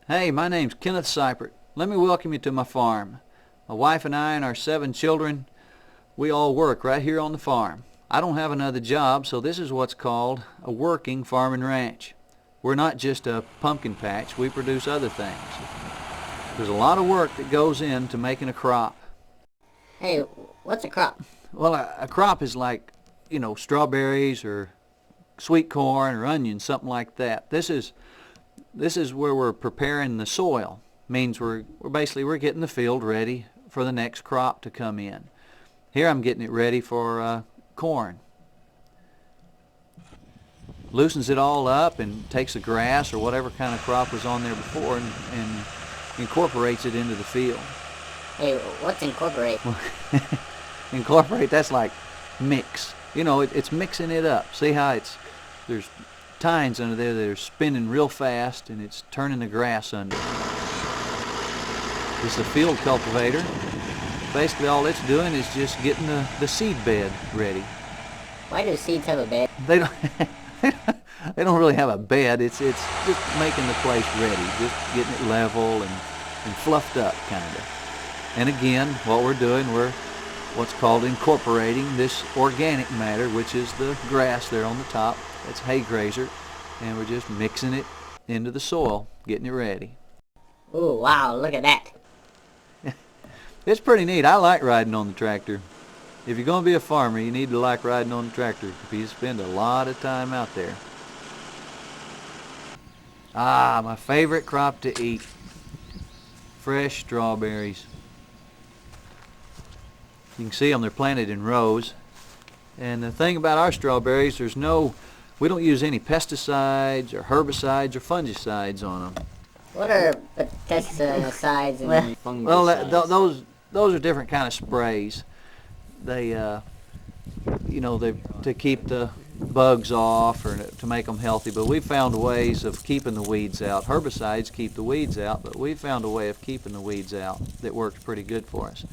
Hey, my name's Kenneth Cypert. Let me welcome you to my farm. My wife and I and our 7 children, we all work right here on the farm. I don't have another job, so this is what's called a working farm and ranch. We're not just a pumpkin patch, we produce other things. There's a lot of work that goes into making a crop. Hey, what's a crop? Well, a crop is like, strawberries or sweet corn or onions, something like that. This is where we're preparing the soil. Means we're getting the field ready for the next crop to come in. Here I'm getting it ready for corn. Loosens it all up and takes the grass or whatever kind of crop was on there before and incorporates it into the field. Hey, what's incorporate? Incorporate, that's like mix. It's mixing it up. See how there's tines under there that are spinning real fast and it's turning the grass under. This is a field cultivator. Basically all it's doing is just getting the seed bed ready. Why do seeds have a bed? They don't they don't really have a bed. It's just making the place ready, just getting it level and fluffed up kind of. And again, what we're doing, we're what's called incorporating this organic matter, which is the grass there on the top. That's hay grazer, and we're just mixing it into the soil, getting it ready. Ooh, wow, look at that. It's pretty neat. I like riding on the tractor. If you're going to be a farmer, you need to like riding on the tractor because you spend a lot of time out there. Ah, my favorite crop to eat. Fresh strawberries. You can see them, they're planted in rows. And the thing about our strawberries, we don't use any pesticides or herbicides or fungicides on them. What are pesticides and fungicides? Well, those are different kind of sprays. They, they to keep the bugs off or to make them healthy. But we found ways of keeping the weeds out. Herbicides keep the weeds out, but we found a way of keeping the weeds out that works pretty good for us.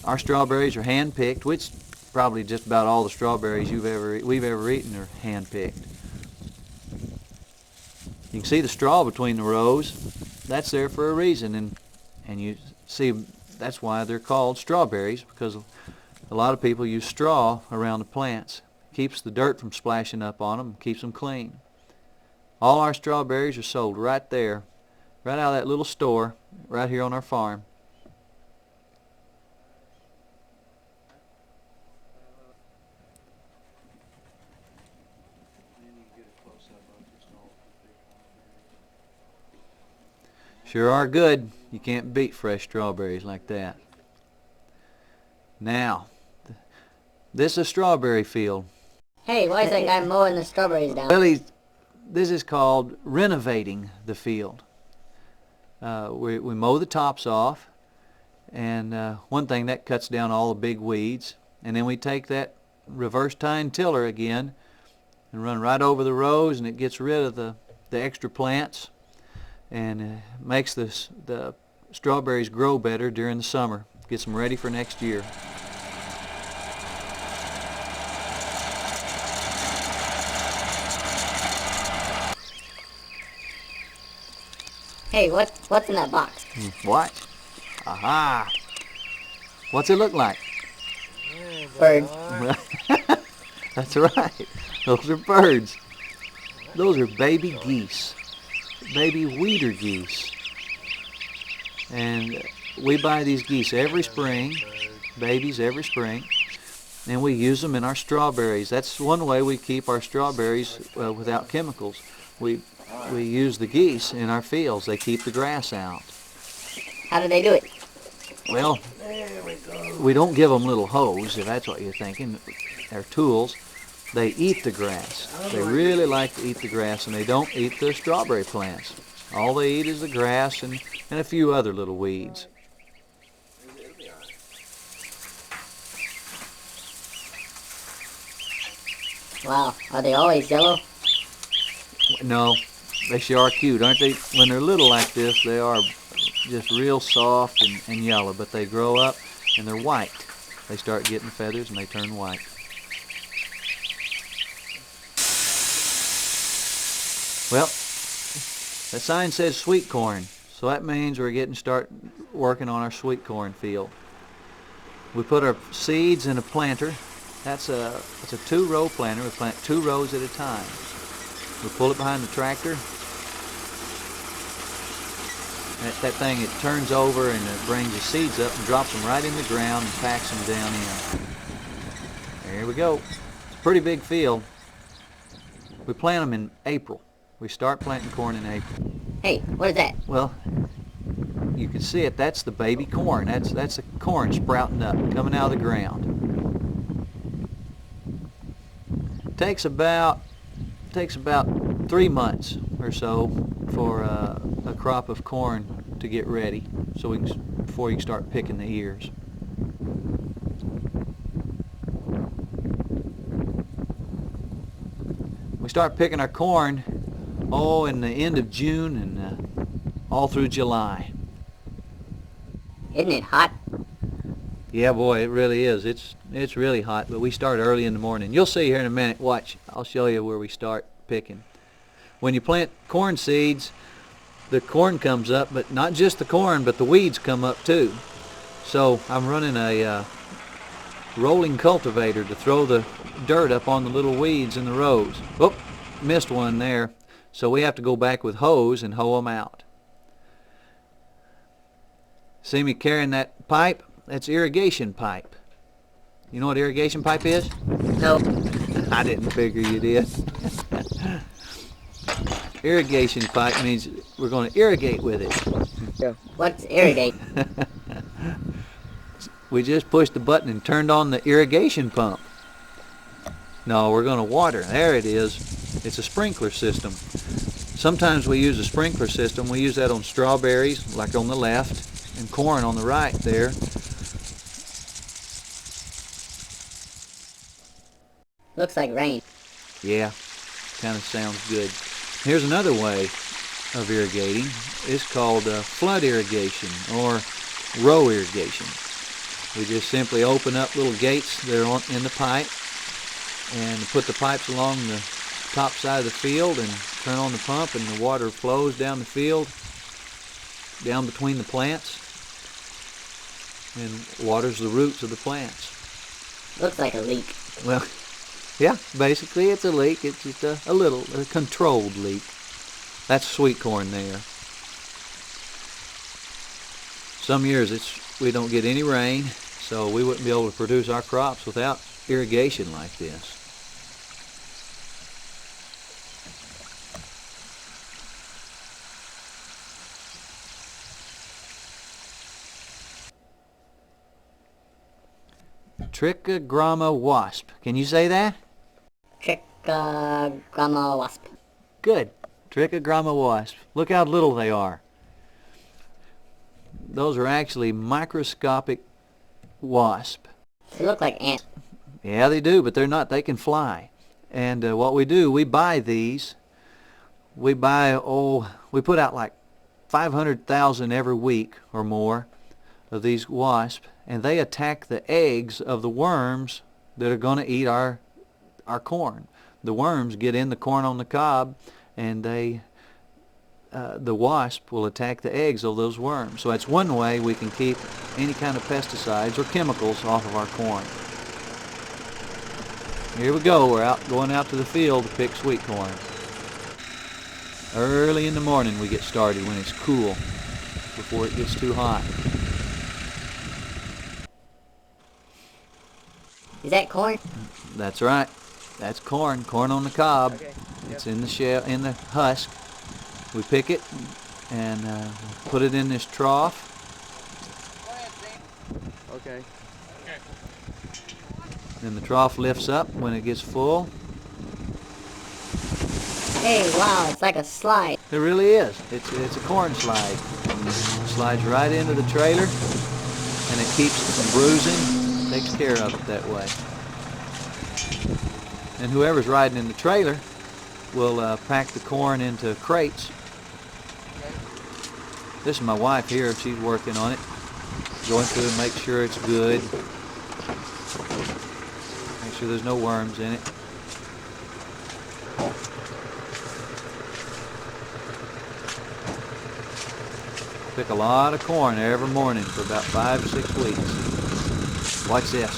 Our strawberries are hand-picked, which probably just about all the strawberries we've ever eaten are hand-picked. You can see the straw between the rows. That's there for a reason, and you see that's why they're called strawberries, because a lot of people use straw around the plants. Keeps the dirt from splashing up on them, keeps them clean. All our strawberries are sold right there, right out of that little store, right here on our farm. Sure are good. You can't beat fresh strawberries like that. Now, this is a strawberry field. Hey, why is that guy mowing the strawberries down? Well, this is called renovating the field. We mow the tops off, and one thing that cuts down all the big weeds, and then we take that reverse tine tiller again and run right over the rows, and it gets rid of the extra plants and makes the strawberries grow better during the summer. Gets them ready for next year. Hey, what's in that box? What? Aha! What's it look like? Bird. That's right. Those are birds. Those are baby geese. Baby wheater geese. And we buy these geese every spring, babies every spring, and we use them in our strawberries. That's one way we keep our strawberries without chemicals. We use the geese in our fields. They keep the grass out. How do they do it? Well, we don't give them little hoes, if that's what you're thinking. They're tools. They eat the grass. They really like to eat the grass, and they don't eat the strawberry plants. All they eat is the grass and a few other little weeds. Wow, are they always yellow? No, they sure are cute, aren't they? When they're little like this, they are just real soft and yellow, but they grow up and they're white. They start getting feathers and they turn white. Well, The sign says sweet corn, so that means we're getting start working on our sweet corn field. We put our seeds in a planter. It's a 2-row planter. We plant 2 rows at a time. We pull it behind the tractor. That thing, it turns over and it brings the seeds up and drops them right in the ground and packs them down in. There we go. It's a pretty big field. We plant them in April. We start planting corn in April. Hey, what is that? Well, you can see it. That's the baby corn. That's the corn sprouting up, coming out of the ground. It takes about 3 months or so for a crop of corn to get ready, so before you can start picking the ears. We start picking our corn in the end of June and all through July. Isn't it hot? Yeah, boy, it really is. It's really hot, but we start early in the morning. You'll see here in a minute. Watch. I'll show you where we start picking. When you plant corn seeds, the corn comes up, but not just the corn, but the weeds come up too. So I'm running a rolling cultivator to throw the dirt up on the little weeds in the rows. Whoop, missed one there. So we have to go back with hose and hoe them out. See me carrying that pipe? That's irrigation pipe. You know what irrigation pipe is? No. I didn't figure you did. Irrigation pipe means we're going to irrigate with it. What's irrigate? We just pushed the button and turned on the irrigation pump. No, we're going to water. There it is. It's a sprinkler system. Sometimes we use a sprinkler system. We use that on strawberries, like on the left, and corn on the right there. Looks like rain. Yeah, kind of sounds good. Here's another way of irrigating. It's called flood irrigation or row irrigation. We just simply open up little gates that are in the pipe and put the pipes along the top side of the field and turn on the pump, and the water flows down the field, down between the plants, and waters the roots of the plants. Looks like a leak. Well, yeah, basically it's a leak. It's just a controlled leak. That's sweet corn there. Some years we don't get any rain, so we wouldn't be able to produce our crops without irrigation like this. Trichogramma wasp. Can you say that? Trichogramma wasp. Good. Trichogramma wasp. Look how little they are. Those are actually microscopic wasp. They look like ants. Yeah, they do, but they're not. They can fly. And what we do, we buy these. We put out like 500,000 every week or more of these wasps, and they attack the eggs of the worms that are going to eat our corn. The worms get in the corn on the cob, and the wasp will attack the eggs of those worms. So that's one way we can keep any kind of pesticides or chemicals off of our corn. Here we go. We're going out to the field to pick sweet corn. Early in the morning we get started when it's cool, before it gets too hot. Is that corn? That's right. That's corn. Corn on the cob. Okay. It's in the shell, in the husk. We pick it and put it in this trough. Okay. Then the trough lifts up when it gets full. Hey, wow, it's like a slide. It really is. It's a corn slide. It slides right into the trailer, and it keeps it from bruising. Takes care of it that way. And whoever's riding in the trailer will pack the corn into crates. This is my wife here. She's working on it, going through and make sure it's good. Make sure there's no worms in it. Pick a lot of corn every morning for about 5 or 6 weeks. Watch this.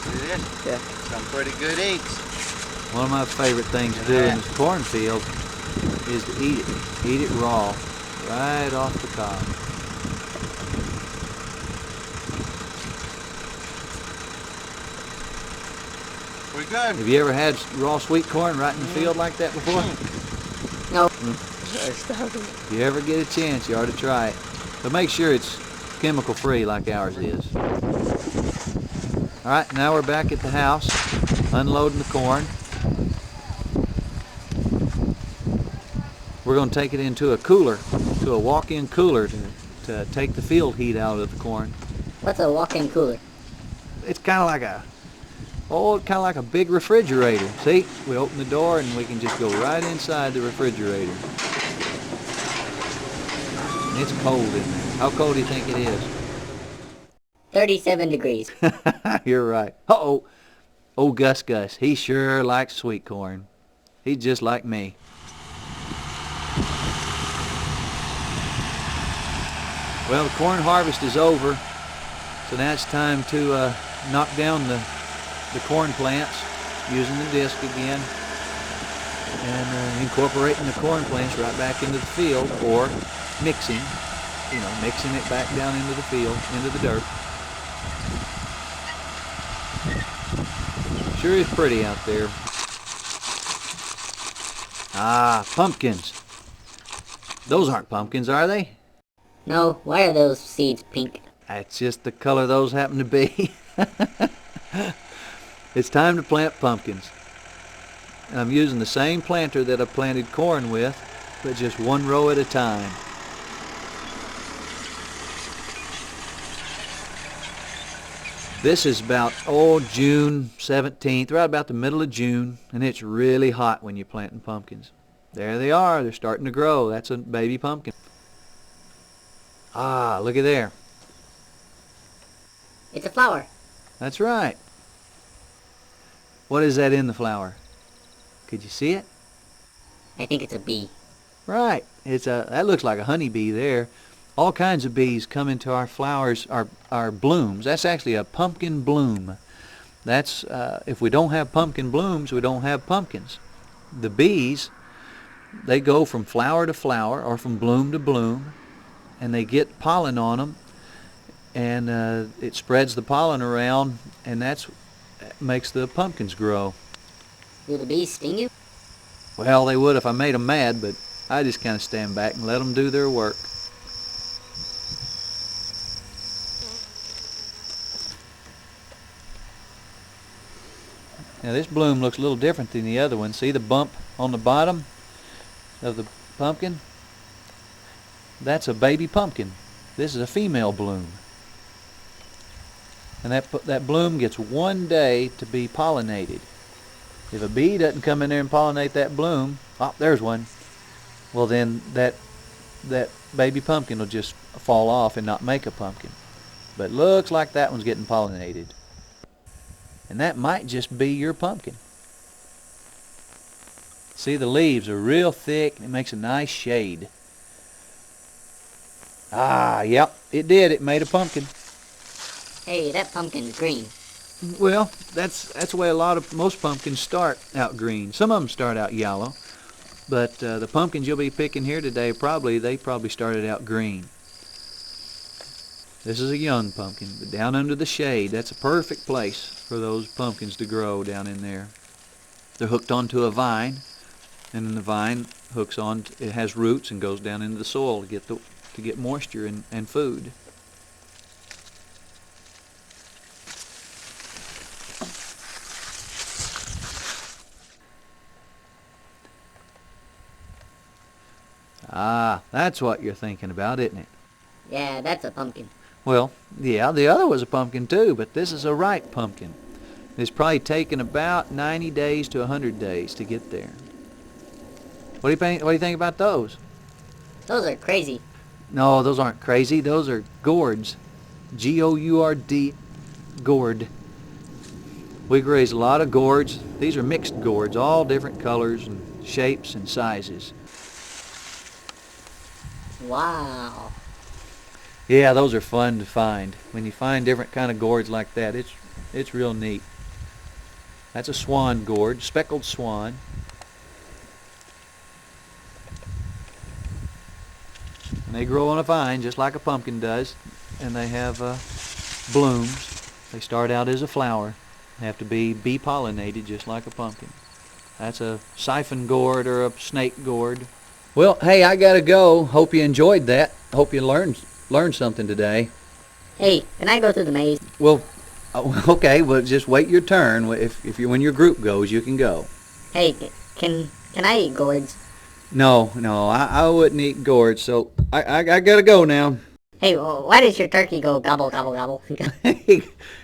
See this? Yeah. Some pretty good eats. One of my favorite things to do in this cornfield is to eat it. Eat it raw, right off the cob. Pretty good. Have you ever had raw sweet corn right in the field like that before? No. If you ever get a chance, you ought to try it. But make sure it's chemical free like ours is. Alright, now we're back at the house, unloading the corn. We're going to take it into a cooler, to a walk-in cooler to take the field heat out of the corn. What's a walk-in cooler? It's kind of like a big refrigerator. See, we open the door and we can just go right inside the refrigerator. And it's cold in there. How cold do you think it is? 37 degrees. You're right. Uh-oh. Oh, Gus, he sure likes sweet corn. He's just like me. Well, the corn harvest is over, so now it's time to knock down the corn plants using the disc again and incorporating the corn plants right back into the field, or mixing it back down into the field, into the dirt. Sure is pretty out there. Ah, pumpkins. Those aren't pumpkins, are they? No, why are those seeds pink? That's just the color those happen to be. It's time to plant pumpkins. And I'm using the same planter that I planted corn with, but just one row at a time. This is about, June 17th, right about the middle of June, and it's really hot when you're planting pumpkins. There they are. They're starting to grow. That's a baby pumpkin. Ah, look at there. It's a flower. That's right. What is that in the flower? Could you see it? I think it's a bee. Right. That looks like a honeybee there. All kinds of bees come into our flowers, our blooms. That's actually a pumpkin bloom. That's if we don't have pumpkin blooms, we don't have pumpkins. The bees, they go from flower to flower or from bloom to bloom, and they get pollen on them, and it spreads the pollen around, and that makes the pumpkins grow. Do the bees sting you? Well, they would if I made them mad, but I just kind of stand back and let them do their work. Now this bloom looks a little different than the other one. See the bump on the bottom of the pumpkin? That's a baby pumpkin. This is a female bloom. And that bloom gets 1 day to be pollinated. If a bee doesn't come in there and pollinate that bloom, there's one. Well, then that baby pumpkin will just fall off and not make a pumpkin. But looks like that one's getting pollinated. And that might just be your pumpkin. See, the leaves are real thick and it makes a nice shade. Yep, it did. It made a pumpkin. Hey, that pumpkin's green. Well, that's the way most pumpkins start out green. Some of them start out yellow, but the pumpkins you'll be picking here today they probably started out green. This is a young pumpkin, but down under the shade, that's a perfect place for those pumpkins to grow down in there. They're hooked onto a vine, and then the vine hooks on. It has roots and goes down into the soil to get moisture and food. That's what you're thinking about, isn't it? Yeah, that's a pumpkin. Well, yeah, the other was a pumpkin too, but this is a ripe pumpkin. It's probably taken about 90 days to 100 days to get there. What do you think about those? Those are crazy. No, those aren't crazy. Those are gourds. G-O-U-R-D, gourd. We raise a lot of gourds. These are mixed gourds, all different colors and shapes and sizes. Wow. Yeah, those are fun to find. When you find different kind of gourds like that, it's real neat. That's a swan gourd, speckled swan. And they grow on a vine just like a pumpkin does, and they have blooms. They start out as a flower. They have to be bee pollinated just like a pumpkin. That's a siphon gourd or a snake gourd. Well, hey, I gotta go. Hope you enjoyed that. Hope you learned something today. Hey, can I go to the maze? Well, okay. Well, just wait your turn. When your group goes, you can go. Hey, can I eat gourds? No, I wouldn't eat gourds. So I gotta go now. Hey, why does your turkey go gobble, gobble, gobble?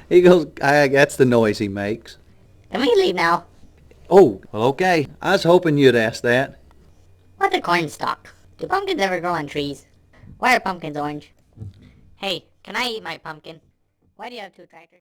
He goes. That's the noise he makes. Can we leave now? Oh, well, okay. I was hoping you'd ask that. What's a corn stalk? Do pumpkins ever grow on trees? Why are pumpkins orange? Hey, can I eat my pumpkin? Why do you have two tractors?